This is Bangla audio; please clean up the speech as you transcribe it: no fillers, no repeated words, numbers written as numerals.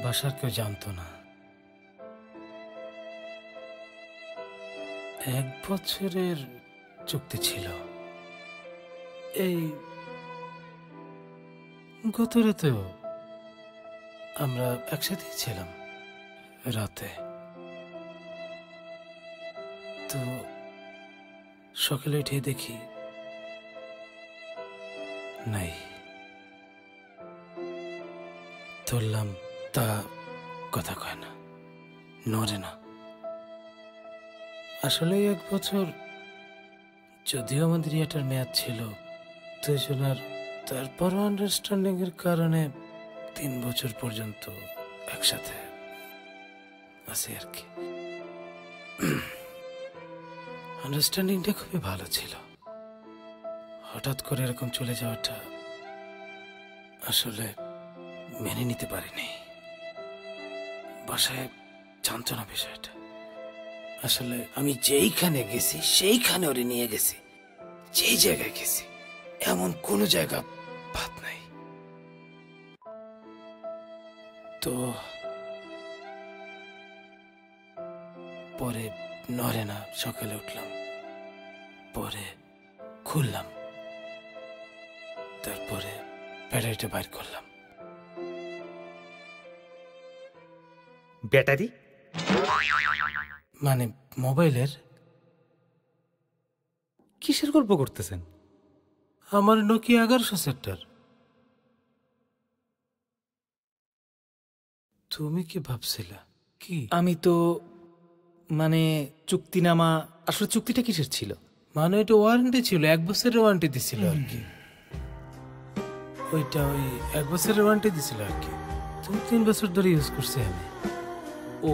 বাসার কেউ জানতো না। 1 বছরের চুক্তি ছিল। এই গত রাতেও আমরা একসাথেই ছিলাম রাতে। তো সকালে উঠে দেখি নাই। ধরলাম তা কথা কয় না, নড়ে না। আসলে 1 বছর, যদিও আমাদের এটার মেয়াদ ছিল দুজনের, তারপরও আন্ডারস্ট্যান্ডিং এর কারণে 3 বছর পর্যন্ত একসাথে আছি আর কি। আন্ডারস্ট্যান্ডিংটা খুবই ভালো ছিল। হঠাৎ করে এরকম চলে যাওয়াটা আসলে মেনে নিতে পারিনি। বাসায় জানতো না বিষয়টা। আসলে আমি যেইখানে গেছি সেইখানে ওরে নিয়ে গেছি, যেই জায়গায় গেছি এমন কোনো জায়গা বাদ নাই। তো পরে নড়ে না। সকালে উঠলাম, পরে খুললাম, তারপরে ব্যাটারিটা বাইর করলাম। ব্যাটারি মানে মোবাইলের। কিসের গল্প করতেছেন? আমার নোকিয়া 1100 সেক্টর। তুমি কি ভাবছিলা? কি আমি তো মানে চুক্তিনামা, আসলে চুক্তিটা কিসের ছিল? মানে এটা ওয়ারেন্টি ছিল, 1 বছরের ওয়ারেন্টি দিছিল আর কি। ওইটা ওই 1 বছরের ওয়ারেন্টি দিছিল আর কি। তুমি 3 বছর ধরে ইউজ করছি আমি। ও